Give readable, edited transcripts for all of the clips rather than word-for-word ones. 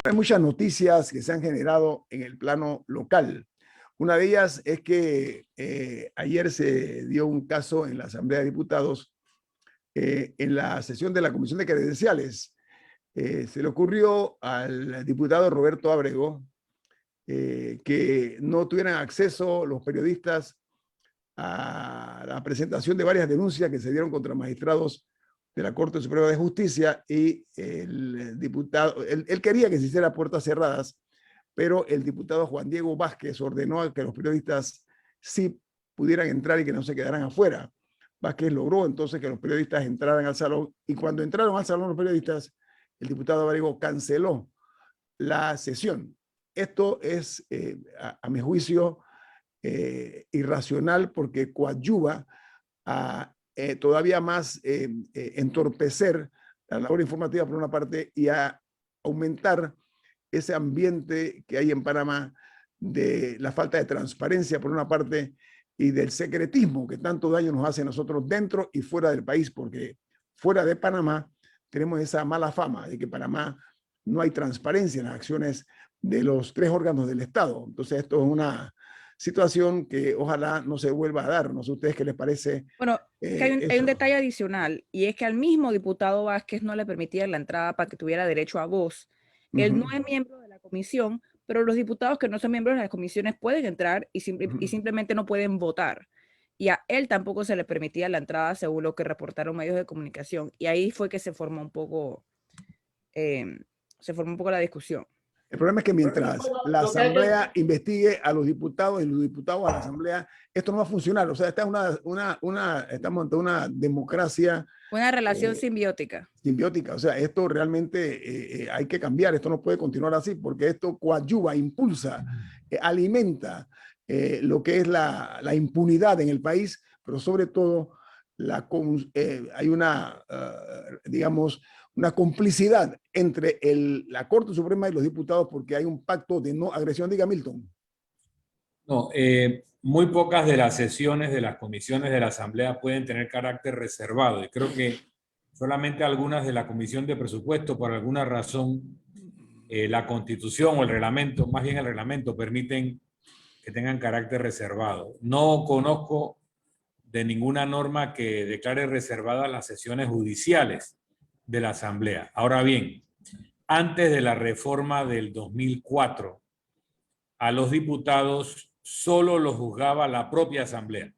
Hay muchas noticias que se han generado en el plano local. Una de ellas es que ayer se dio un caso en la Asamblea de Diputados, en la sesión de la Comisión de Credenciales. Se le ocurrió al diputado Roberto Ábrego que no tuvieran acceso los periodistas a la presentación de varias denuncias que se dieron contra magistrados de la Corte Suprema de Justicia, y el diputado, él quería que se hiciera puertas cerradas, pero el diputado Juan Diego Vázquez ordenó que los periodistas sí pudieran entrar y que no se quedaran afuera. Vázquez logró entonces que los periodistas entraran al salón, y cuando entraron al salón los periodistas, el diputado Ábrego canceló la sesión. Esto es, a mi juicio, irracional, porque coadyuva a todavía más entorpecer la labor informativa por una parte, y a aumentar ese ambiente que hay en Panamá de la falta de transparencia por una parte, y del secretismo que tanto daño nos hace a nosotros dentro y fuera del país, porque fuera de Panamá tenemos esa mala fama de que Panamá no hay transparencia en las acciones de los tres órganos del Estado. Entonces esto es una situación que ojalá no se vuelva a dar. No sé a ustedes qué les parece. Bueno, es que hay un detalle adicional, y es que al mismo diputado Vázquez no le permitían la entrada para que tuviera derecho a voz. Él no es miembro de la comisión, pero los diputados que no son miembros de las comisiones pueden entrar y simplemente no pueden votar. Y a él tampoco se le permitía la entrada, según lo que reportaron medios de comunicación. Y ahí fue que se formó un poco la discusión. El problema es que mientras la Asamblea investigue a los diputados y los diputados a la Asamblea, esto no va a funcionar. O sea, estamos ante una democracia. Una relación simbiótica. Simbiótica. O sea, esto realmente hay que cambiar. Esto no puede continuar así, porque esto coadyuva, impulsa, alimenta lo que es la impunidad en el país, pero sobre todo hay una, digamos, una complicidad entre la Corte Suprema y los diputados, porque hay un pacto de no agresión. Diga, Milton. No, muy pocas de las sesiones de las comisiones de la Asamblea pueden tener carácter reservado, y creo que solamente algunas de la Comisión de Presupuesto, por alguna razón, la Constitución o el reglamento, más bien el reglamento, permiten que tengan carácter reservado. No conozco de ninguna norma que declare reservadas las sesiones judiciales de la Asamblea. Ahora bien, antes de la reforma del 2004, a los diputados solo los juzgaba la propia Asamblea.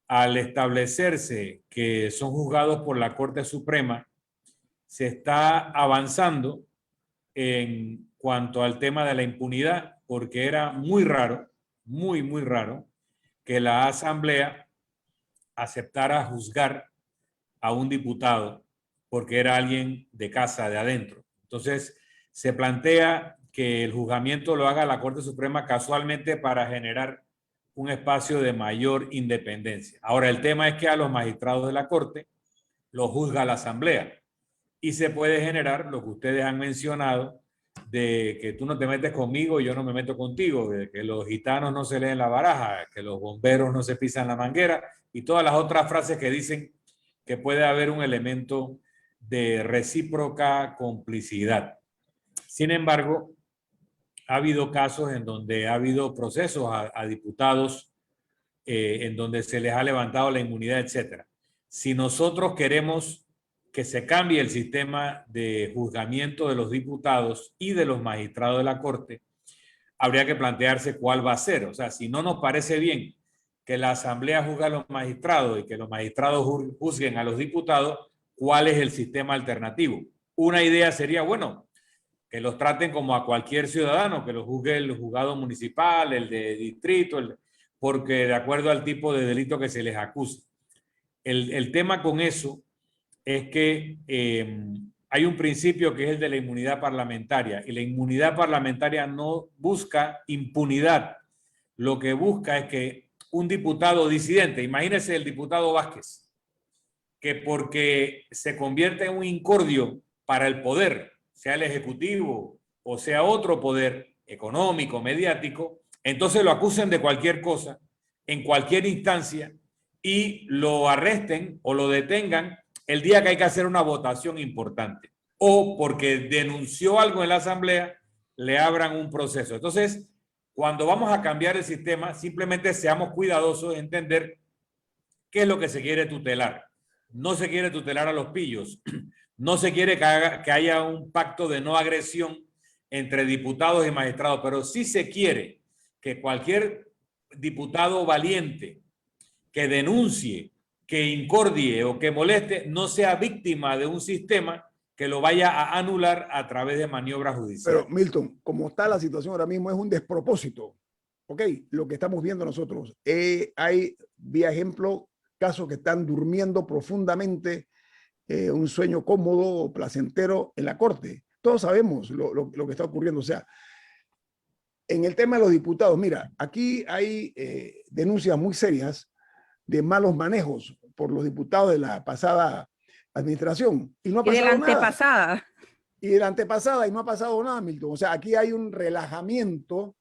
Al establecerse que son juzgados por la Corte Suprema, se está avanzando en cuanto al tema de la impunidad, porque era muy raro, muy raro, que la Asamblea aceptara juzgar a un diputado porque era alguien de casa, de adentro. Entonces, se plantea que el juzgamiento lo haga la Corte Suprema casualmente para generar un espacio de mayor independencia. Ahora, el tema es que a los magistrados de la Corte los juzga la Asamblea, y se puede generar lo que ustedes han mencionado, de que tú no te metes conmigo y yo no me meto contigo, de que los gitanos no se leen la baraja, que los bomberos no se pisan la manguera, y todas las otras frases que dicen que puede haber un elemento de recíproca complicidad. Sin embargo, ha habido casos en donde ha habido procesos a diputados en donde se les ha levantado la inmunidad, etc. Si nosotros queremos que se cambie el sistema de juzgamiento de los diputados y de los magistrados de la Corte, habría que plantearse cuál va a ser. O sea, si no nos parece bien que la Asamblea juzgue a los magistrados y que los magistrados juzguen a los diputados, ¿cuál es el sistema alternativo? Una idea sería, bueno, que los traten como a cualquier ciudadano, que los juzgue el juzgado municipal, el de distrito, porque de acuerdo al tipo de delito que se les acusa. El tema con eso es que hay un principio que es el de la inmunidad parlamentaria, y la inmunidad parlamentaria no busca impunidad. Lo que busca es que un diputado disidente, imagínese el diputado Vázquez, que porque se convierte en un incordio para el poder, sea el ejecutivo o sea otro poder económico, mediático, entonces lo acusen de cualquier cosa, en cualquier instancia, y lo arresten o lo detengan el día que hay que hacer una votación importante. o porque denunció algo en la asamblea, le abran un proceso. Entonces, cuando vamos a cambiar el sistema, simplemente seamos cuidadosos de entender qué es lo que se quiere tutelar. No se quiere tutelar a los pillos. No se quiere que haya un pacto de no agresión entre diputados y magistrados, pero sí se quiere que cualquier diputado valiente que denuncie, que incordie o que moleste no sea víctima de un sistema que lo vaya a anular a través de maniobras judiciales. Pero Milton, como está la situación ahora mismo, es un despropósito. ¿Ok? Lo que estamos viendo nosotros. Hay, vía ejemplo, casos que están durmiendo profundamente un sueño cómodo o placentero en la corte. Todos sabemos lo que está ocurriendo. O sea, en el tema de los diputados, mira, aquí hay denuncias muy serias de malos manejos por los diputados de la pasada administración. Y no ha pasado de la nada. antepasada. Y de la antepasada, y no ha pasado nada, Milton. O sea, aquí hay un relajamiento,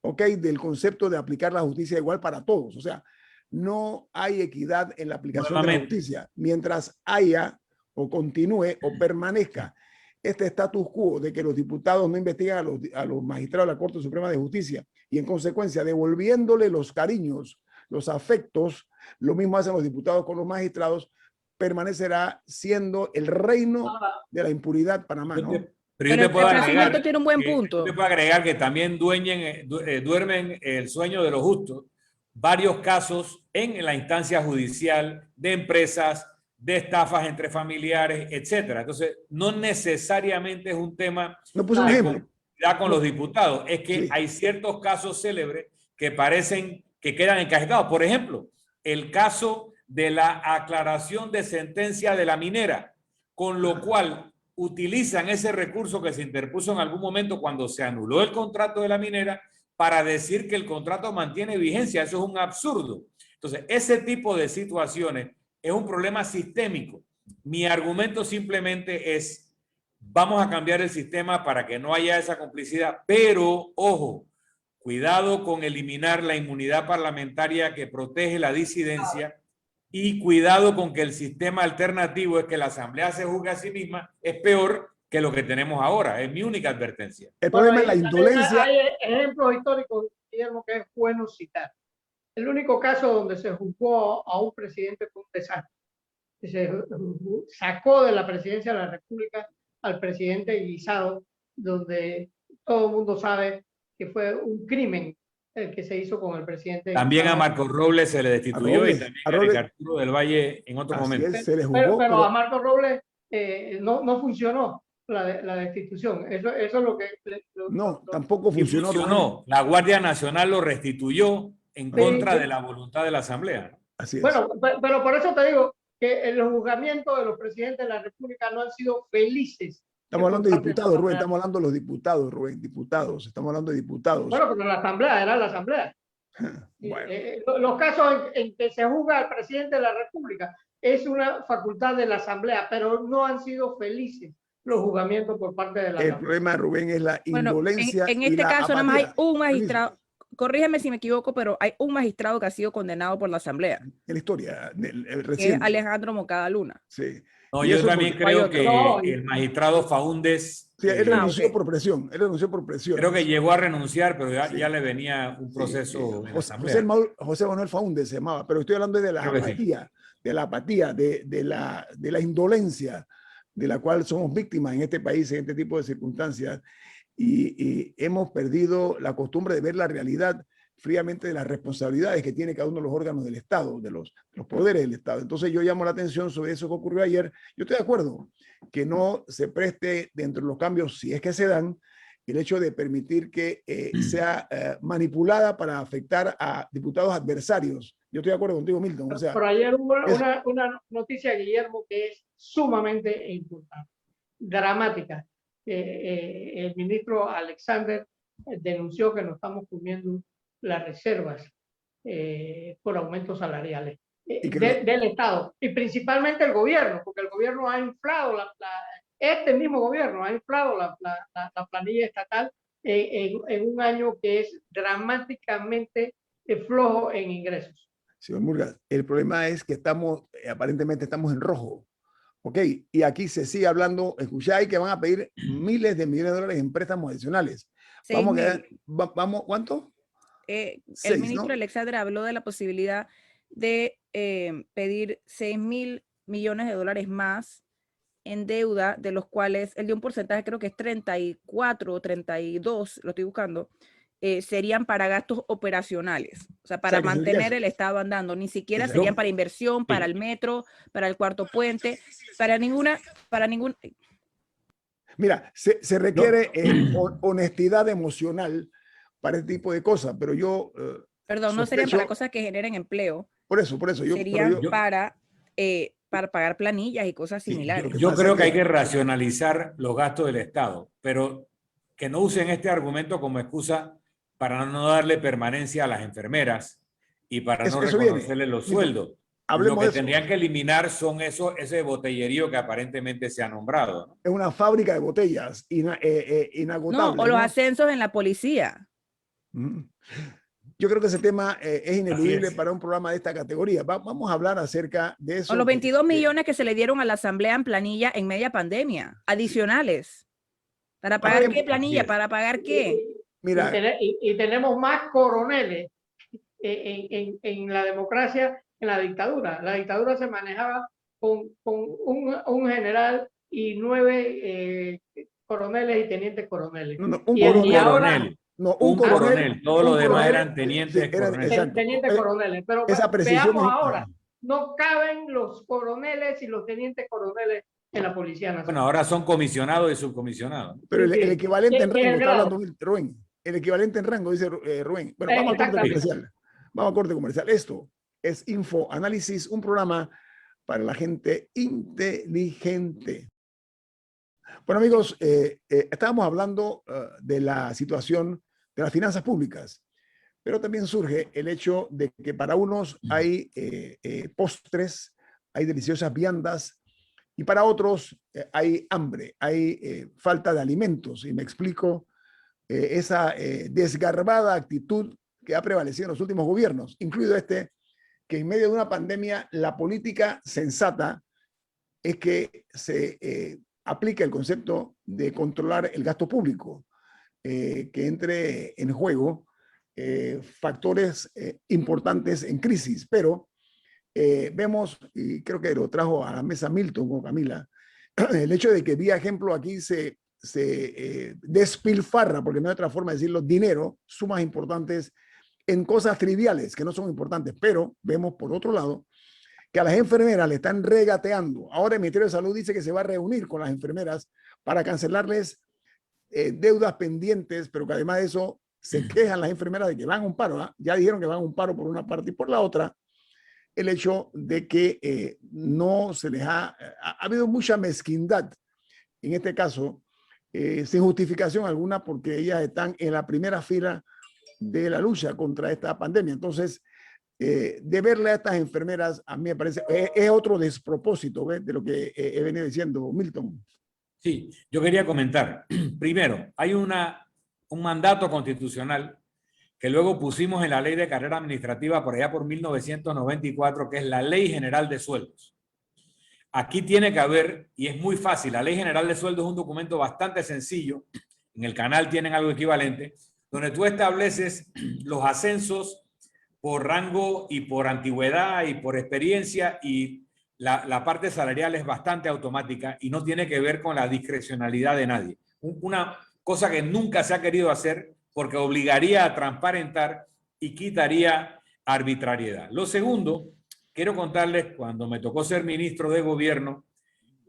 ¿ok?, del concepto de aplicar la justicia igual para todos. O sea, no hay equidad en la aplicación de la justicia. Mientras haya o continúe o permanezca este status quo de que los diputados no investigan a los magistrados de la Corte Suprema de Justicia y en consecuencia devolviéndole los cariños, los afectos, lo mismo hacen los diputados con los magistrados, permanecerá siendo el reino de la impunidad Panamá, ¿no? Pero yo te puedo agregar, tiene un buen punto. yo te puedo agregar que también duermen el sueño de los justos varios casos en la instancia judicial de empresas, de estafas entre familiares, etcétera. Entonces, no necesariamente es un tema no puse un ejemplo con los diputados, es que sí, hay ciertos casos célebres que parecen que quedan encajetados. Por ejemplo, el caso de la aclaración de sentencia de la minera, con lo cual utilizan ese recurso que se interpuso en algún momento cuando se anuló el contrato de la minera para decir que el contrato mantiene vigencia. Eso es un absurdo. Entonces, ese tipo de situaciones es un problema sistémico. Mi argumento simplemente es, vamos a cambiar el sistema para que no haya esa complicidad, pero, ojo, cuidado con eliminar la inmunidad parlamentaria que protege la disidencia y cuidado con que el sistema alternativo es que la Asamblea se juzgue a sí misma, es peor que lo que tenemos ahora. Es mi única advertencia. El problema es la indolencia. Hay ejemplos históricos, Guillermo, que es bueno citar. El único caso donde se juzgó a un presidente fue un desastre. Se sacó de la presidencia de la República al presidente Guisado, donde todo el mundo sabe que fue un crimen el que se hizo con el presidente. También a Marcos Robles se le destituyó y también a Ricardo del Valle en otro momento. Se le jugó, pero a Marcos Robles no funcionó la destitución. Eso es lo que... tampoco funcionó. La Guardia Nacional lo restituyó en contra de la voluntad de la Asamblea. Así es. Bueno, pero por eso te digo que los juzgamientos de los presidentes de la República no han sido felices. Estamos hablando de diputados, Rubén. Estamos hablando de los diputados, Rubén. Diputados. Estamos hablando de diputados. Bueno, pero la Asamblea era la Asamblea. Bueno. Los casos en que se juzga al presidente de la República es una facultad de la Asamblea, pero no han sido felices los juzgamientos por parte de la Asamblea. El problema, Rubén, es la indolencia. En este caso, nada más hay un magistrado. Corrígeme si me equivoco, pero hay un magistrado que ha sido condenado por la Asamblea. En la historia reciente. Que es Alejandro Moncada Luna. Sí. No, yo también creo que el magistrado Faúndez... Sí, él renunció por presión. Él renunció por presión. Creo que llegó a renunciar, pero ya le venía un proceso en la Asamblea. José Manuel Faúndez se llamaba, pero estoy hablando de la apatía, de la indolencia de la cual somos víctimas en este país, en este tipo de circunstancias. Y hemos perdido la costumbre de ver la realidad fríamente de las responsabilidades que tiene cada uno de los órganos del Estado, de los poderes del Estado. Entonces yo llamo la atención sobre eso que ocurrió ayer. Yo estoy de acuerdo que no se preste dentro de los cambios, si es que se dan, el hecho de permitir que sea manipulada para afectar a diputados adversarios. Yo estoy de acuerdo contigo, Milton. O sea, pero ayer hubo una noticia, Guillermo, que es sumamente importante, dramática. El ministro Alexander denunció que no estamos cubriendo las reservas por aumentos salariales del Estado y principalmente el gobierno, porque el gobierno ha inflado, este mismo gobierno ha inflado la planilla estatal en un año que es dramáticamente flojo en ingresos. Señor Murgas, el problema es que aparentemente estamos en rojo. Ok, y aquí se sigue hablando, escucháis que van a pedir miles de millones de dólares en préstamos adicionales. Vamos a quedar, vamos, ¿cuánto? El 6, ministro ¿no? Alexander habló de la posibilidad de pedir 6.000 millones de dólares más en deuda, de los cuales el de un porcentaje creo que es 34 o 32, lo estoy buscando, serían para gastos operacionales, o sea, para mantener el Estado andando, ni siquiera serían para inversión, para el metro, para el cuarto puente, para ningún... Mira, se requiere honestidad emocional para este tipo de cosas, pero yo... Perdón, no serían para cosas que generen empleo. Por eso. Serían para pagar planillas y cosas similares. Yo creo que hay que racionalizar los gastos del Estado, pero que no usen este argumento como excusa para no darle permanencia a las enfermeras y para no reconocerles los sueldos. Lo que tendrían que eliminar son ese botellerío que aparentemente se ha nombrado, ¿no? Es una fábrica de botellas inagotable. No, o los ascensos en la policía. Yo creo que ese tema es ineludible para un programa de esta categoría. Vamos a hablar acerca de eso. O los 22 millones que se le dieron a la Asamblea en planilla en media pandemia, adicionales. ¿Para pagar qué planilla? ¿Para pagar qué? Mira, y tenemos más coroneles en la democracia, en la dictadura. La dictadura se manejaba con un general y 9 coroneles y tenientes coroneles. Un coronel. Todos los demás eran tenientes coroneles. Tenientes coroneles. Pero veamos ahora, no caben los coroneles y los tenientes coroneles en la Policía Nacional. Bueno, ahora son comisionados y subcomisionados. Pero el equivalente en rango, está hablando Rubén. El equivalente en rango, dice Rubén. Bueno, vamos al corte comercial. Vamos al corte comercial. Esto es Info Análisis, un programa para la gente inteligente. Bueno, amigos, estábamos hablando de la situación de las finanzas públicas, pero también surge el hecho de que para unos hay postres, hay deliciosas viandas, y para otros hay hambre, hay falta de alimentos. Y me explico, esa desgarbada actitud que ha prevalecido en los últimos gobiernos, incluido este, que en medio de una pandemia la política sensata es que se aplica el concepto de controlar el gasto público, que entre en juego factores importantes en crisis, pero vemos, y creo que lo trajo a la mesa Milton o Camila, el hecho de que vía ejemplo aquí se despilfarra, porque no hay otra forma de decirlo, dinero, sumas importantes en cosas triviales que no son importantes, pero vemos por otro lado que a las enfermeras le están regateando. Ahora el Ministerio de Salud dice que se va a reunir con las enfermeras para cancelarles deudas pendientes, pero que además de eso se quejan las enfermeras de que van a un paro. Ya dijeron que van a un paro por una parte y por la otra, el hecho de que no se les ha habido mucha mezquindad, en este caso, sin justificación alguna, porque ellas están en la primera fila de la lucha contra esta pandemia. Entonces, de verle a estas enfermeras, a mí me parece, es otro despropósito, ¿ves? De lo que he venido diciendo, Milton. Sí, yo quería comentar. Primero, hay un mandato constitucional que luego pusimos en la Ley de Carrera Administrativa por allá por 1994, que es la Ley General de Sueldos. Aquí tiene que haber, y es muy fácil, la Ley General de Sueldos es un documento bastante sencillo, en el canal tienen algo equivalente, donde tú estableces los ascensos por rango y por antigüedad y por experiencia, y la parte salarial es bastante automática y no tiene que ver con la discrecionalidad de nadie. Una cosa que nunca se ha querido hacer porque obligaría a transparentar y quitaría arbitrariedad. Lo segundo, quiero contarles, cuando me tocó ser ministro de gobierno,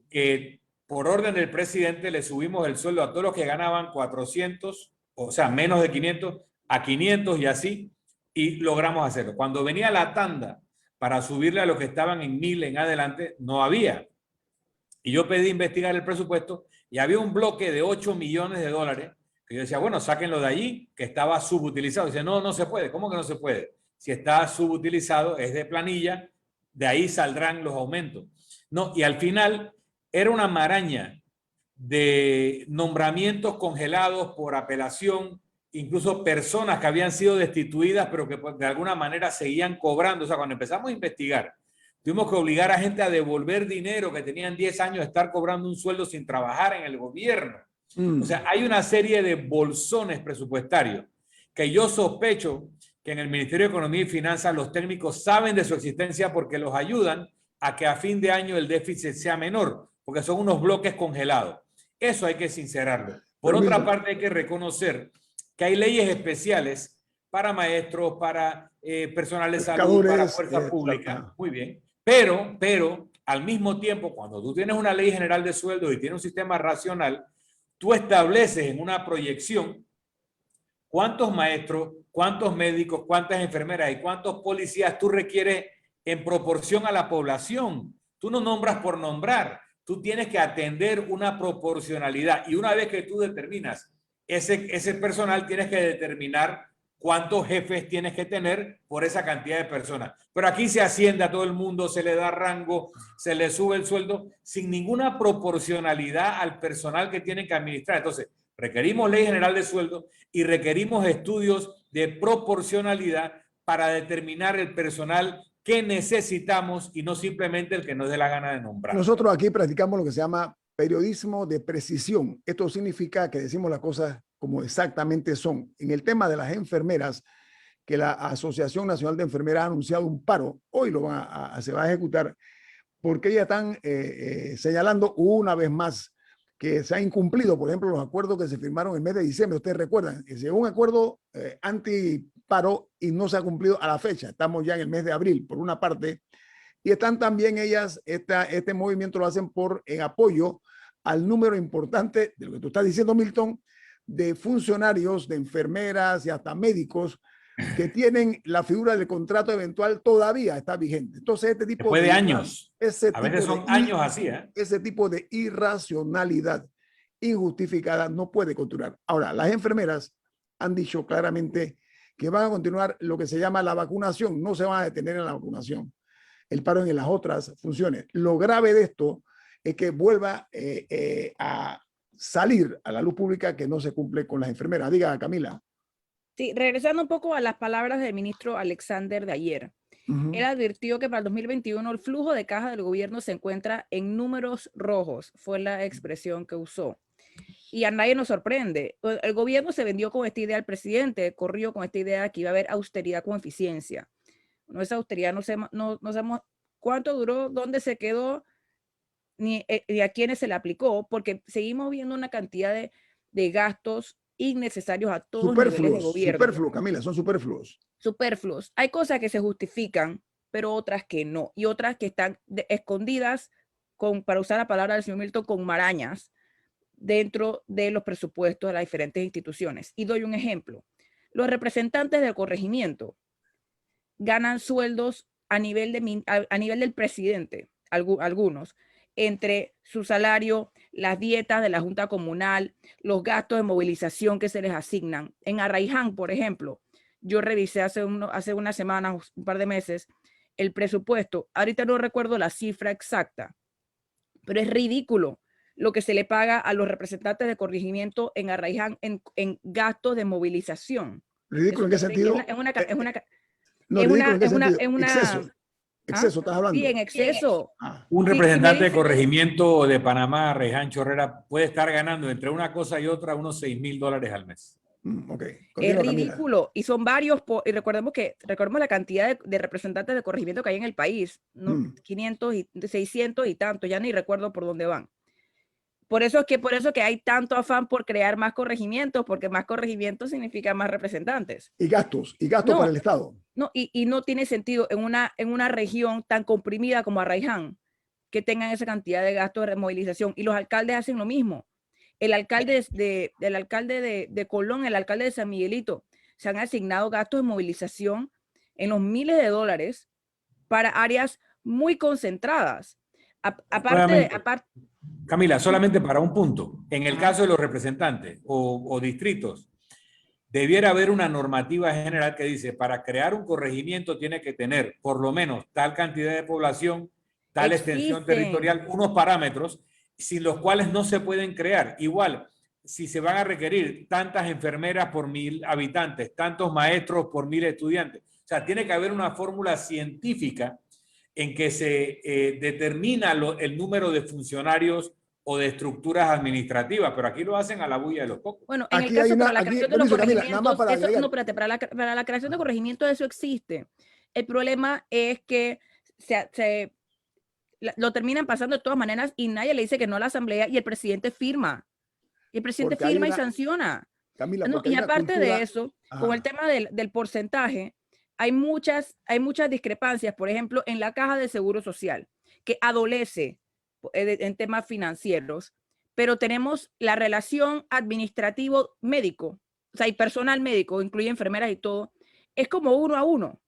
que por orden del presidente le subimos el sueldo a todos los que ganaban 400, o sea, menos de 500, a 500 y así, y logramos hacerlo. Cuando venía la tanda para subirle a los que estaban en 1000 en adelante, no había. Y yo pedí investigar el presupuesto y había un bloque de 8 millones de dólares que yo decía, bueno, sáquenlo de allí, que estaba subutilizado. Dice, no, no se puede. ¿Cómo que no se puede? Si está subutilizado, es de planilla, de ahí saldrán los aumentos. No, y al final era una maraña de nombramientos congelados por apelación, incluso personas que habían sido destituidas, pero que de alguna manera seguían cobrando. O sea, cuando empezamos a investigar Tuvimos que obligar a gente a devolver dinero que tenían 10 años de estar cobrando un sueldo sin trabajar en el gobierno. O sea, hay una serie de bolsones presupuestarios que yo sospecho que en el Ministerio de Economía y Finanzas los técnicos saben de su existencia porque los ayudan a que a fin de año el déficit sea menor, porque son unos bloques congelados. Eso hay que sincerarlo. Por otra parte, hay que reconocer que hay leyes especiales para maestros, para personal de salud, para fuerza pública. Muy bien. Pero, al mismo tiempo, cuando tú tienes una ley general de sueldos y tienes un sistema racional, tú estableces en una proyección cuántos maestros, cuántos médicos, cuántas enfermeras y cuántos policías tú requieres en proporción a la población. Tú no nombras por nombrar. Tú tienes que atender una proporcionalidad. Y una vez que tú determinas ese personal, tienes que determinar cuántos jefes tienes que tener por esa cantidad de personas. Pero aquí se asciende a todo el mundo, se le da rango, se le sube el sueldo sin ninguna proporcionalidad al personal que tienen que administrar. Entonces, requerimos ley general de sueldo y requerimos estudios de proporcionalidad para determinar el personal que necesitamos y no simplemente el que nos dé la gana de nombrar. Nosotros aquí practicamos lo que se llama periodismo de precisión. Esto significa que decimos las cosas como exactamente son. En el tema de las enfermeras, que la Asociación Nacional de Enfermeras ha anunciado un paro, hoy se va a ejecutar, porque ellas están señalando una vez más que se han incumplido, por ejemplo, los acuerdos que se firmaron en el mes de diciembre. Ustedes recuerdan que se llegó un acuerdo antiparo y no se ha cumplido a la fecha. Estamos ya en el mes de abril, por una parte, y están también ellas, este movimiento lo hacen en apoyo al número importante de lo que tú estás diciendo, Milton, de funcionarios, de enfermeras y hasta médicos que tienen la figura del contrato eventual todavía está vigente. Entonces, este tipo después de años, a veces son años así, ese tipo de irracionalidad injustificada no puede continuar. Ahora, las enfermeras han dicho claramente que van a continuar lo que se llama la vacunación, no se van a detener en la vacunación. El paro en las otras funciones. Lo grave de esto es que vuelva a salir a la luz pública que no se cumple con las enfermeras. Diga, Camila. Sí, regresando un poco a las palabras del ministro Alexander de ayer. Él advirtió que para el 2021 el flujo de caja del gobierno se encuentra en números rojos, fue la expresión que usó. Y a nadie nos sorprende. El gobierno se vendió con esta idea al presidente, corrió con esta idea de que iba a haber austeridad con eficiencia. No, esa austeridad no sabemos cuánto duró, dónde se quedó, ni a quiénes se le aplicó, porque seguimos viendo una cantidad de gastos innecesarios a todos los niveles de gobierno. Superfluos, Camila, son superfluos. Superfluos. Hay cosas que se justifican, pero otras que no. Y otras que están escondidas, para usar la palabra del señor Milton, con marañas dentro de los presupuestos de las diferentes instituciones. Y doy un ejemplo. Los representantes del corregimiento ganan sueldos a nivel del presidente, algunos, entre su salario, las dietas de la Junta Comunal, los gastos de movilización que se les asignan. En Arraiján, por ejemplo, yo revisé hace unas semanas, un par de meses, el presupuesto. Ahorita no recuerdo la cifra exacta, pero es ridículo lo que se le paga a los representantes de corregimiento en Arraiján en gastos de movilización. ¿Ridículo en qué sentido? Exceso, ¿estás hablando? Sí, en exceso. Un representante de corregimiento de Panamá, Reján Chorrera, puede estar ganando entre una cosa y otra unos $6,000 al mes. Okay. Es ridículo. Camila. Y son varios, y recordemos la cantidad de representantes de corregimiento que hay en el país, ¿no? 500 y 600 y tanto, ya ni recuerdo por dónde van. Por eso que hay tanto afán por crear más corregimientos, porque más corregimientos significa más representantes. Y gastos para el Estado. No, y no tiene sentido en una región tan comprimida como Arraiján que tengan esa cantidad de gastos de movilización. Y los alcaldes hacen lo mismo. El alcalde de Colón, el alcalde de San Miguelito, se han asignado gastos de movilización en los miles de dólares para áreas muy concentradas. Camila, solamente para un punto. En el caso de los representantes o distritos, debiera haber una normativa general que dice, para crear un corregimiento tiene que tener por lo menos tal cantidad de población, tal extensión territorial, unos parámetros sin los cuales no se pueden crear. Igual, si se van a requerir tantas enfermeras por 1,000 habitantes, tantos maestros por 1,000 estudiantes. O sea, tiene que haber una fórmula científica en que se determina el número de funcionarios o de estructuras administrativas, pero aquí lo hacen a la bulla de los pocos. Bueno, en el Aquí caso hay una, para la aquí, creación de los permiso, Camila, nada más corregimientos, para eso, agregar. no, espérate, para la creación de corregimientos eso existe. El problema es que lo terminan pasando de todas maneras y nadie le dice que no a la asamblea y el presidente firma. Y el presidente Porque hay firma y una, sanciona. Camila, No, porque y hay una aparte cultura. de eso, con el Ajá. tema del porcentaje, hay muchas discrepancias, por ejemplo, en la caja de seguro social, que adolece en temas financieros, pero tenemos la relación administrativo-médico, o sea, y personal médico, incluye enfermeras y todo, es como 1 a 1.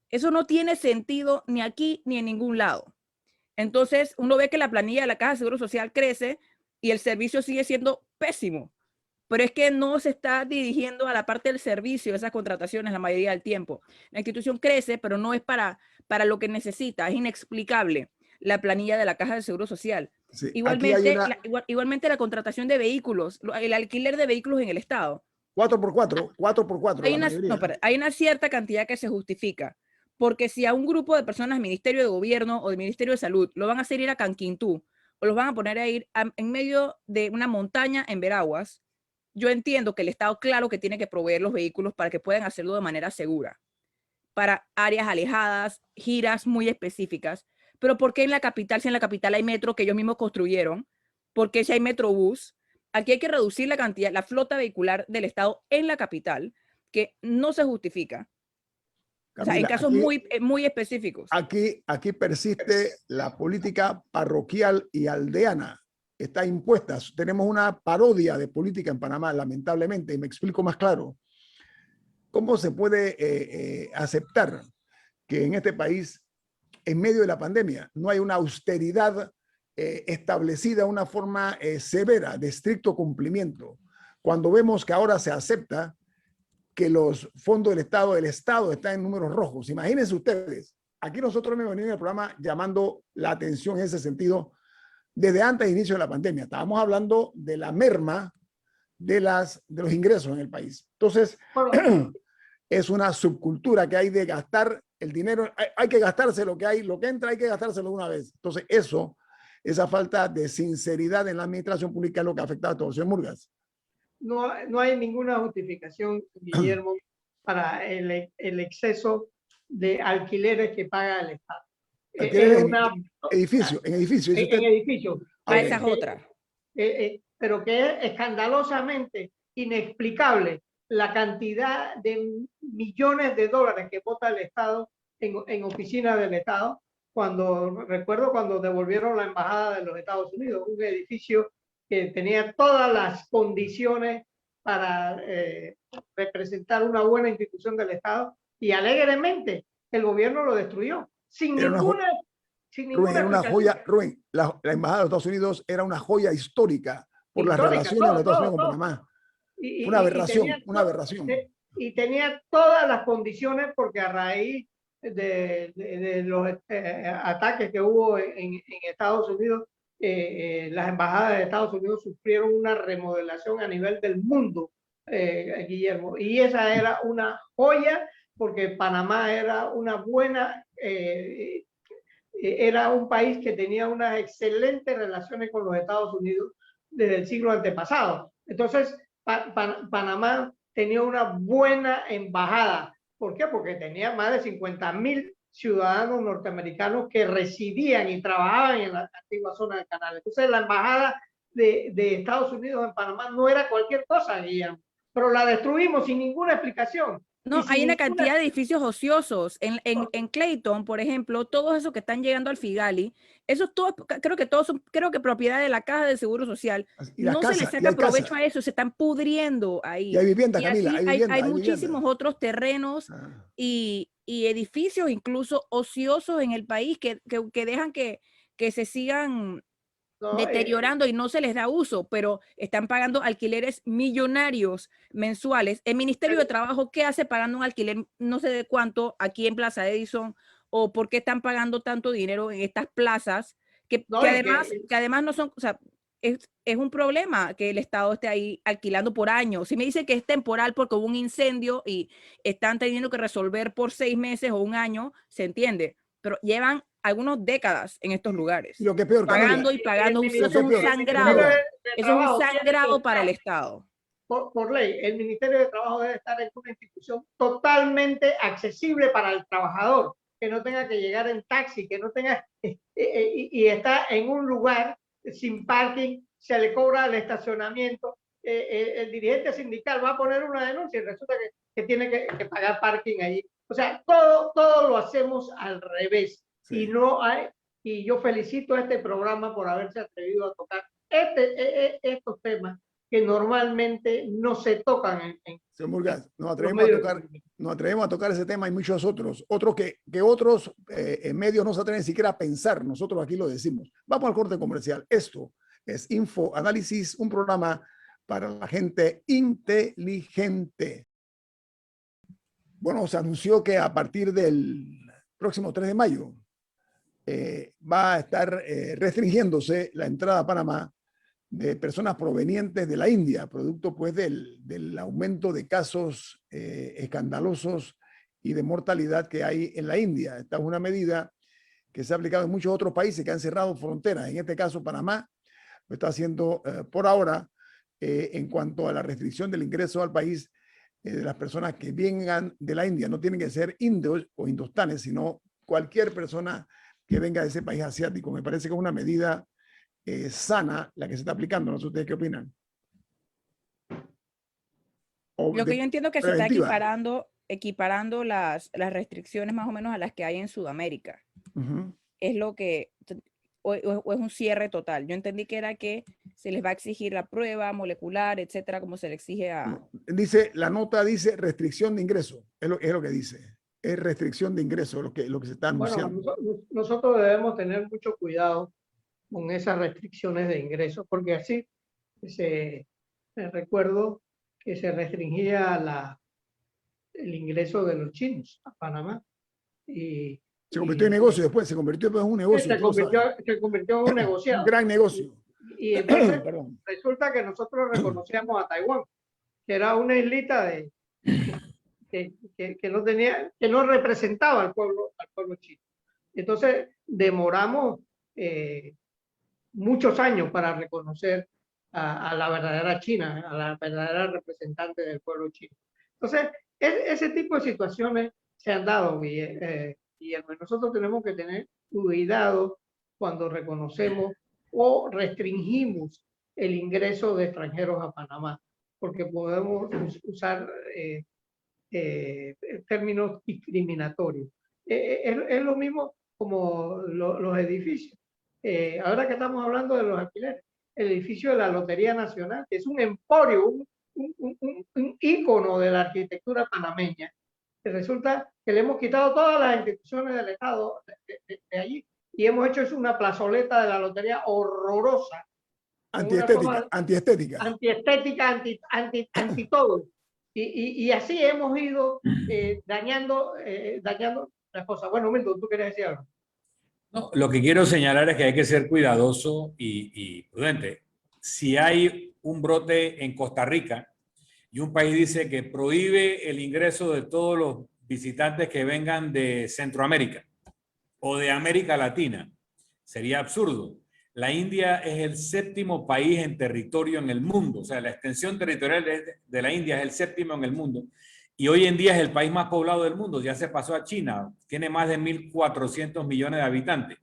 Eso no tiene sentido ni aquí ni en ningún lado. Entonces, uno ve que la planilla de la caja de seguro social crece y el servicio sigue siendo pésimo. Pero es que no se está dirigiendo a la parte del servicio, esas contrataciones la mayoría del tiempo. La institución crece, pero no es para lo que necesita, es inexplicable la planilla de la Caja de Seguro Social. Sí, aquí hay Igualmente, una igualmente la contratación de vehículos, el alquiler de vehículos en el Estado. 4x4, Hay la mayoría. hay una cierta cantidad que se justifica, porque si a un grupo de personas, Ministerio de Gobierno o del Ministerio de Salud, lo van a hacer ir a Canquintú o los van a poner a ir en medio de una montaña en Veraguas, yo entiendo que el Estado, claro que tiene que proveer los vehículos para que puedan hacerlo de manera segura, para áreas alejadas, giras muy específicas. Pero ¿por qué en la capital, si en la capital hay metro que ellos mismos construyeron? ¿Por qué si hay metrobús? Aquí hay que reducir la cantidad, la flota vehicular del Estado en la capital, que no se justifica. O sea, en Camila, casos muy específicos. aquí persiste la política parroquial y aldeana. Está impuesta. Tenemos una parodia de política en Panamá, lamentablemente, y me explico más claro. ¿Cómo se puede aceptar que en este país, en medio de la pandemia, no hay una austeridad establecida, una forma severa de estricto cumplimiento? Cuando vemos que ahora se acepta que los fondos del Estado están en números rojos. Imagínense ustedes, aquí nosotros hemos venido en el programa llamando la atención en ese sentido desde antes del inicio de la pandemia. Estábamos hablando de la merma de los ingresos en el país. Entonces, bueno, es una subcultura que hay de gastar el dinero, hay que gastarse lo que hay, lo que entra hay que gastárselo una vez. Entonces, esa falta de sinceridad en la administración pública es lo que ha afectado a todos. Señor Murgas. No hay ninguna justificación, Guillermo, para el exceso de alquileres que paga el Estado. Edificio. En edificio. Esa es otra. Pero que es escandalosamente inexplicable la cantidad de millones de dólares que bota el Estado en oficinas del Estado. Recuerdo cuando devolvieron la embajada de los Estados Unidos, un edificio que tenía todas las condiciones para representar una buena institución del Estado, y alegremente el gobierno lo destruyó sin ninguna era una joya. Rubén, la embajada de los Estados Unidos era una joya histórica por las relaciones de los Estados Unidos con Panamá. Una aberración. Y tenía todas las condiciones, porque a raíz de los ataques que hubo en Estados Unidos, las embajadas de Estados Unidos sufrieron una remodelación a nivel del mundo, Guillermo, y esa era una joya, porque Panamá era una buena, era un país que tenía unas excelentes relaciones con los Estados Unidos desde el siglo antepasado. Entonces, Panamá tenía una buena embajada. ¿Por qué? Porque tenía más de 50,000 ciudadanos norteamericanos que residían y trabajaban en la antigua zona del canal. Entonces, la embajada de Estados Unidos en Panamá no era cualquier cosa, Guillermo, pero la destruimos sin ninguna explicación. No, hay una cantidad de edificios ociosos. En Clayton, por ejemplo, todos esos que están llegando al Figali, esos todos, creo que propiedad de la Caja de Seguro Social. No se les saca provecho a eso, se están pudriendo ahí. Y hay vivienda, Camila, hay muchísimos otros terrenos y edificios incluso ociosos en el país que dejan que se sigan deteriorando y no se les da uso, pero están pagando alquileres millonarios mensuales. El Ministerio de Trabajo, ¿qué hace pagando un alquiler no sé de cuánto aquí en Plaza Edison? ¿O por qué están pagando tanto dinero en estas plazas que además no son, o sea, es un problema que el Estado esté ahí alquilando por años? Si me dice que es temporal porque hubo un incendio y están teniendo que resolver por 6 meses o un año, se entiende, pero llevan algunas décadas en estos lugares. Y lo que es peor, Pagando Camila, y pagando. El Eso es un Ministerio de sangrado. Trabajo Eso es un sangrado para el Estado. Por ley, el Ministerio de Trabajo debe estar en una institución totalmente accesible para el trabajador, que no tenga que llegar en taxi, que no tenga, y está en un lugar sin parking, se le cobra el estacionamiento. El dirigente sindical va a poner una denuncia y resulta que tiene que pagar parking allí. O sea, todo lo hacemos al revés. Sí. Y yo felicito a este programa por haberse atrevido a tocar estos temas que normalmente no se tocan señor Murgas, nos atrevemos a tocar ese tema y muchos otros que otros medios no se atreven siquiera a pensar. Nosotros aquí lo decimos. Vamos al corte comercial. Esto es Info Análisis, un programa para la gente inteligente. Bueno, se anunció que a partir del próximo 3 de mayo va a estar restringiéndose la entrada a Panamá de personas provenientes de la India, producto pues del aumento de casos escandalosos y de mortalidad que hay en la India. Esta es una medida que se ha aplicado en muchos otros países que han cerrado fronteras. En este caso, Panamá lo está haciendo por ahora en cuanto a la restricción del ingreso al país de las personas que vengan de la India. No tienen que ser indios o indostanes, sino cualquier persona que venga de ese país asiático. Me parece que es una medida sana la que se está aplicando. No sé ustedes qué opinan. Lo que yo entiendo que se está equiparando las restricciones más o menos a las que hay en Sudamérica. Es lo que, o es un cierre total. Yo entendí que era que se les va a exigir la prueba molecular, etcétera, como se le exige a... No, dice, la nota dice restricción de ingreso. Es lo que dice. Es restricción de ingreso lo que se está anunciando. Bueno, nosotros debemos tener mucho cuidado con esas restricciones de ingresos, porque así recuerdo que se restringía el ingreso de los chinos a Panamá. Se convirtió en negocio después, se convirtió en un negocio. Se convirtió en un negociado. Un gran negocio. Y entonces resulta que nosotros reconocíamos a Taiwán, que era una islita que no representaba al pueblo chino. Entonces demoramos muchos años para reconocer a la verdadera China, a la verdadera representante del pueblo chino. Entonces, ese tipo de situaciones se han dado, Guillermo. Nosotros tenemos que tener cuidado cuando reconocemos o restringimos el ingreso de extranjeros a Panamá, porque podemos usar términos discriminatorios. Es lo mismo como los edificios. Ahora que estamos hablando de los alquileres, el edificio de la Lotería Nacional, que es un emporio, un ícono de la arquitectura panameña, resulta que le hemos quitado todas las instituciones del Estado de allí y hemos hecho una plazoleta de la lotería horrorosa. Antiestética, anti todo. Y así hemos ido dañando las cosas. Bueno, Milton, ¿tú quieres decir algo? No, lo que quiero señalar es que hay que ser cuidadoso y prudente. Si hay un brote en Costa Rica y un país dice que prohíbe el ingreso de todos los visitantes que vengan de Centroamérica o de América Latina, sería absurdo. La India es el 7º país en territorio en el mundo, o sea, la extensión territorial de la India es el 7º en el mundo. Y hoy en día es el país más poblado del mundo, ya se pasó a China, tiene más de 1.400 millones de habitantes.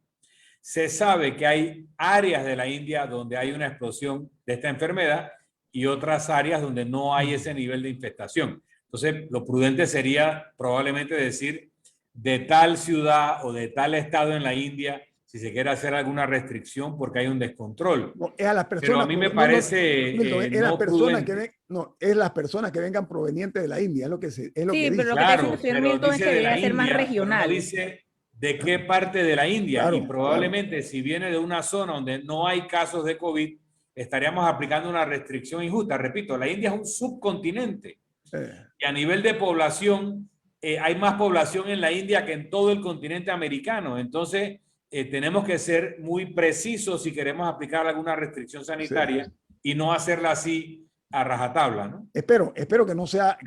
Se sabe que hay áreas de la India donde hay una explosión de esta enfermedad y otras áreas donde no hay ese nivel de infestación. Entonces, lo prudente sería probablemente decir de tal ciudad o de tal estado en la India, si se quiere hacer alguna restricción porque hay un descontrol. No, es a las personas, pero a mí me parece es las personas que vengan provenientes de la India, es lo que dice. Pero lo que está diciendo el señor Milton es que debería ser más regional. No dice de qué parte de la India, y probablemente si viene de una zona donde no hay casos de COVID, estaríamos aplicando una restricción injusta. Repito, la India es un subcontinente y a nivel de población hay más población en la India que en todo el continente americano. Entonces tenemos que ser muy precisos si queremos aplicar alguna restricción sanitaria y no hacerla así a rajatabla, ¿no? Espero que no sea,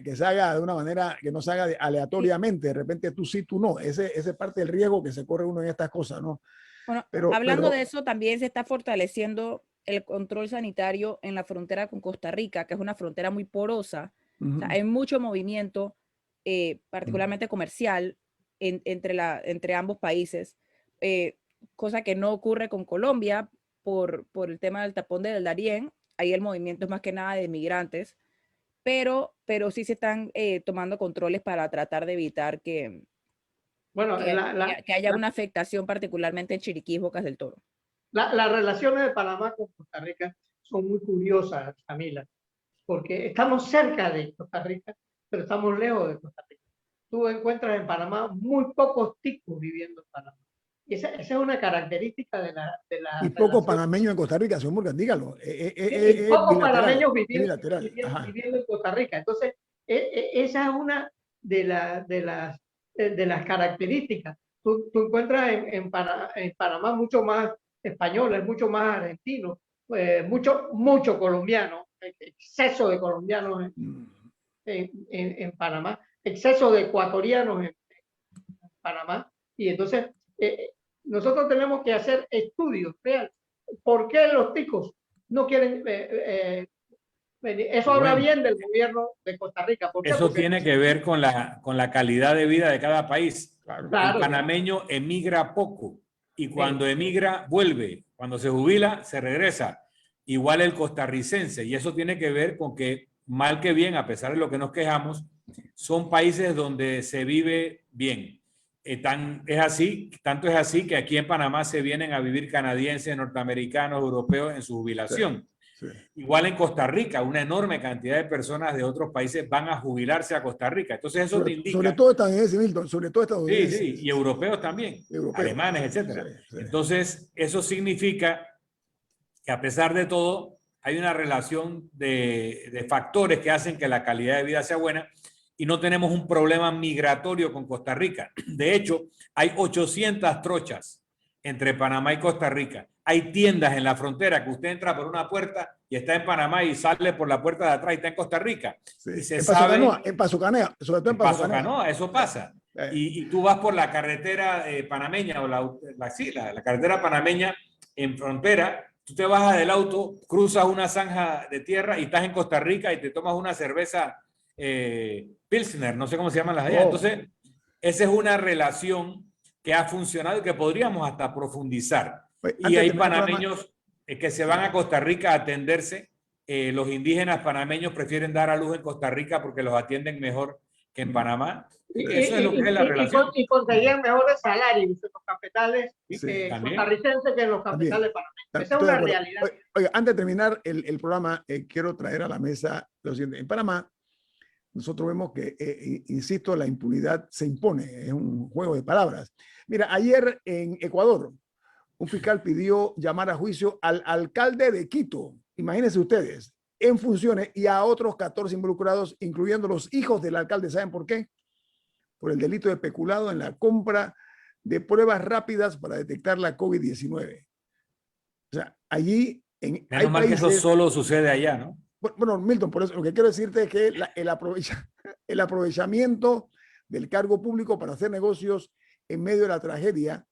que se haga de una manera, que no se haga aleatoriamente, de repente tú sí, tú no. Ese es parte del riesgo que se corre uno en estas cosas, ¿no? Bueno, hablando de eso, también se está fortaleciendo el control sanitario en la frontera con Costa Rica, que es una frontera muy porosa. O sea, hay mucho movimiento, particularmente comercial, entre ambos países, cosa que no ocurre con Colombia por el tema del tapón del Darién. Ahí el movimiento es más que nada de migrantes, pero sí se están tomando controles para tratar de evitar que haya una afectación, particularmente en Chiriquí y Bocas del Toro. Las relaciones de Panamá con Costa Rica son muy curiosas, Camila, porque estamos cerca de Costa Rica, pero estamos lejos de Costa Rica. Tú encuentras en Panamá muy pocos ticos viviendo en Panamá. Y esa es una característica de la y pocos panameños en Costa Rica, señor Morgan, dígalo. Pocos panameños viviendo en Costa Rica. Entonces, esa es una de las características. Tú encuentras en Panamá mucho más españoles, mucho más argentinos, mucho colombianos, exceso de colombianos en Panamá, exceso de ecuatorianos en Panamá. Y entonces, nosotros tenemos que hacer estudios reales. ¿Por qué los ticos no quieren venir? Eso habla bien del gobierno de Costa Rica. ¿Por qué? Eso tiene que ver con la calidad de vida de cada país. Claro, el panameño emigra poco y cuando emigra vuelve. Cuando se jubila, se regresa. Igual el costarricense. Y eso tiene que ver con que, mal que bien, a pesar de lo que nos quejamos, son países donde se vive bien. Tanto es así que aquí en Panamá se vienen a vivir canadienses, norteamericanos, europeos en su jubilación. Sí. Igual en Costa Rica, una enorme cantidad de personas de otros países van a jubilarse a Costa Rica. Entonces eso te indica... Sobre todo estadounidenses, Milton, sobre todo estadounidenses. Sí, y europeos también, alemanes, etcétera. Sí. Entonces eso significa que a pesar de todo hay una relación de factores que hacen que la calidad de vida sea buena y no tenemos un problema migratorio con Costa Rica. De hecho, hay 800 trochas entre Panamá y Costa Rica. Hay tiendas en la frontera que usted entra por una puerta y está en Panamá y sale por la puerta de atrás y está en Costa Rica. Sí. Y se sabe, en Paso Canoa, sobre todo en Paso Canoa, eso pasa. Y tú vas por la carretera panameña o la carretera panameña en frontera, tú te bajas del auto, cruzas una zanja de tierra y estás en Costa Rica y te tomas una cerveza Pilsner, no sé cómo se llaman las allá. Entonces, esa es una relación que ha funcionado y que podríamos hasta profundizar. Y hay panameños que se van a Costa Rica a atenderse. Los indígenas panameños prefieren dar a luz en Costa Rica porque los atienden mejor que en Panamá. Eso es lo que es la relación. Y conseguían mejores salarios en los capitales costarricenses que en los capitales panameños. Esa es una realidad. Oiga, antes de terminar el programa, quiero traer a la mesa lo siguiente. En Panamá, nosotros vemos que, insisto, la impunidad se impone. Es un juego de palabras. Mira, ayer en Ecuador, un fiscal pidió llamar a juicio al alcalde de Quito, imagínense ustedes, en funciones, y a otros 14 involucrados, incluyendo los hijos del alcalde. ¿Saben por qué? Por el delito de peculado en la compra de pruebas rápidas para detectar la COVID-19. O sea, allí... Menos mal que eso solo sucede allá, ¿no? Bueno, Milton, por eso lo que quiero decirte es que el aprovechamiento del cargo público para hacer negocios en medio de la tragedia,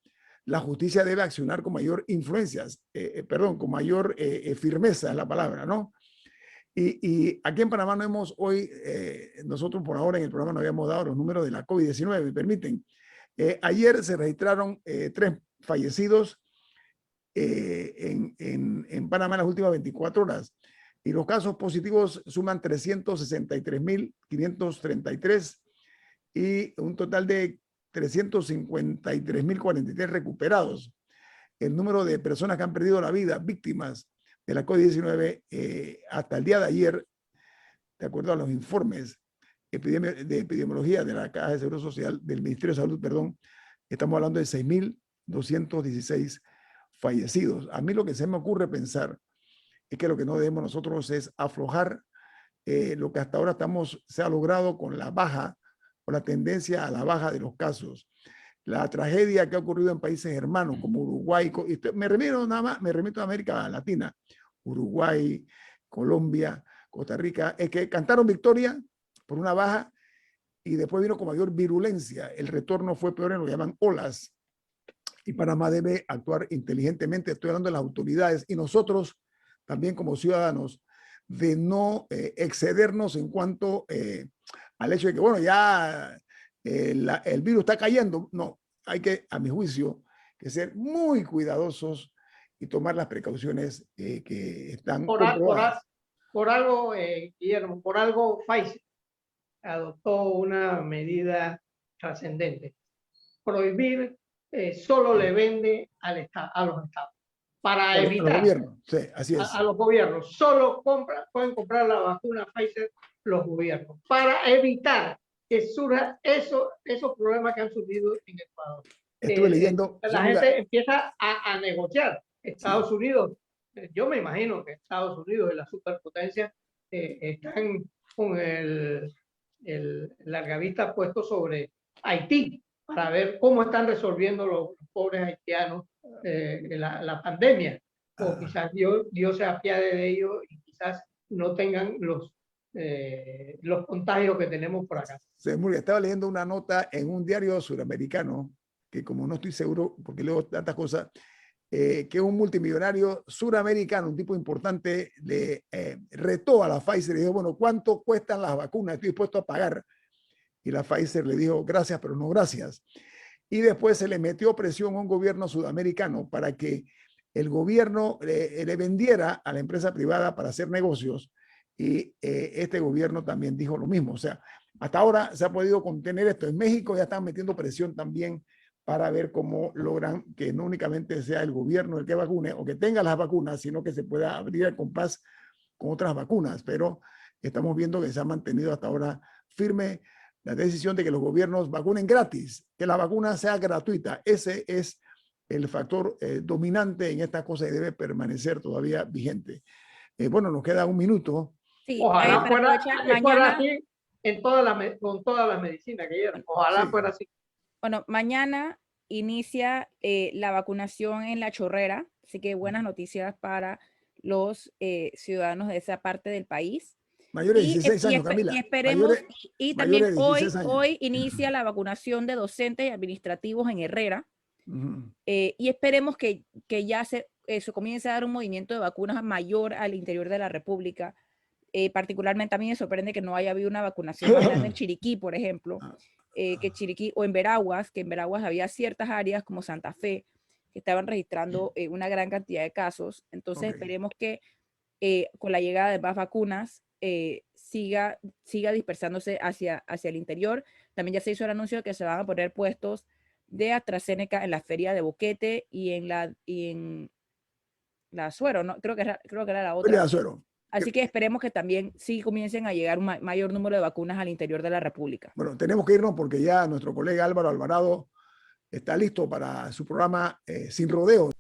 la justicia debe accionar con mayor influencia, con mayor firmeza es la palabra, ¿no? Y aquí en Panamá no hemos hoy, nosotros por ahora en el programa no habíamos dado los números de la COVID-19, me permiten. Ayer se registraron 3 fallecidos en Panamá en las últimas 24 horas. Y los casos positivos suman 363.533 y un total de 353.043 recuperados. El número de personas que han perdido la vida, víctimas de la COVID-19, hasta el día de ayer, de acuerdo a los informes de epidemiología de la Caja de Seguro Social, del Ministerio de Salud, perdón, estamos hablando de 6.216 fallecidos. A mí lo que se me ocurre pensar es que lo que no debemos nosotros es aflojar lo que hasta ahora se ha logrado con la baja, con la tendencia a la baja de los casos. La tragedia que ha ocurrido en países hermanos como Uruguay, me remito a América Latina, Uruguay, Colombia, Costa Rica, es que cantaron victoria por una baja y después vino con mayor virulencia. El retorno fue peor en lo que llaman olas. Y Panamá debe actuar inteligentemente. Estoy hablando de las autoridades y nosotros también como ciudadanos de no excedernos en cuanto al hecho de que, bueno, ya el virus está cayendo. No, hay que, a mi juicio, que ser muy cuidadosos y tomar las precauciones que están comprobadas. Por algo, Guillermo, por algo Pfizer adoptó una medida trascendente. Prohibir solo le vende a los estados. Para evitar. A los gobiernos, sí, así es. A los gobiernos. Solo pueden comprar la vacuna Pfizer los gobiernos. Para evitar que surjan esos problemas que han surgido en Ecuador. Estuve leyendo. La gente empieza a negociar. Estados Unidos, yo me imagino que Estados Unidos y la superpotencia están con el largavista puesto sobre Haití para ver cómo están resolviendo los pobres haitianos la pandemia. O quizás Dios se apiade de ellos y quizás no tengan los contagios que tenemos por acá. Estaba leyendo una nota en un diario suramericano, que como no estoy seguro, porque leo tantas cosas, que un multimillonario suramericano, un tipo importante, le retó a la Pfizer y dijo, bueno, ¿cuánto cuestan las vacunas? Estoy dispuesto a pagar. Y la Pfizer le dijo, gracias, pero no gracias. Y después se le metió presión a un gobierno sudamericano para que el gobierno le vendiera a la empresa privada para hacer negocios. Y este gobierno también dijo lo mismo. O sea, hasta ahora se ha podido contener esto. En México ya están metiendo presión también para ver cómo logran que no únicamente sea el gobierno el que vacune o que tenga las vacunas, sino que se pueda abrir el compás con otras vacunas. Pero estamos viendo que se ha mantenido hasta ahora firme la decisión de que los gobiernos vacunen gratis, que la vacuna sea gratuita. Ese es el factor dominante en esta cosa y debe permanecer todavía vigente. Bueno, nos queda un minuto. Sí, ojalá fuera así con todas las medicinas que llevan. Ojalá fuera así. Bueno, mañana inicia la vacunación en La Chorrera, así que buenas noticias para los ciudadanos de esa parte del país. Mayores de 16 años, Camila. Y esperemos, y también hoy inicia la vacunación de docentes y administrativos en Herrera. Y esperemos que ya se comience a dar un movimiento de vacunas mayor al interior de la República. Particularmente a mí me sorprende que no haya habido una vacunación más grande en Chiriquí, por ejemplo, que Chiriquí, o en Veraguas, que en Veraguas había ciertas áreas como Santa Fe que estaban registrando una gran cantidad de casos. Entonces esperemos que con la llegada de más vacunas siga dispersándose hacia el interior. También ya se hizo el anuncio de que se van a poner puestos de AstraZeneca en la feria de Boquete y en la Azuero, ¿no? Creo que era la otra. Así que esperemos que también sí comiencen a llegar un mayor número de vacunas al interior de la República. Bueno, tenemos que irnos porque ya nuestro colega Álvaro Alvarado está listo para su programa Sin Rodeos.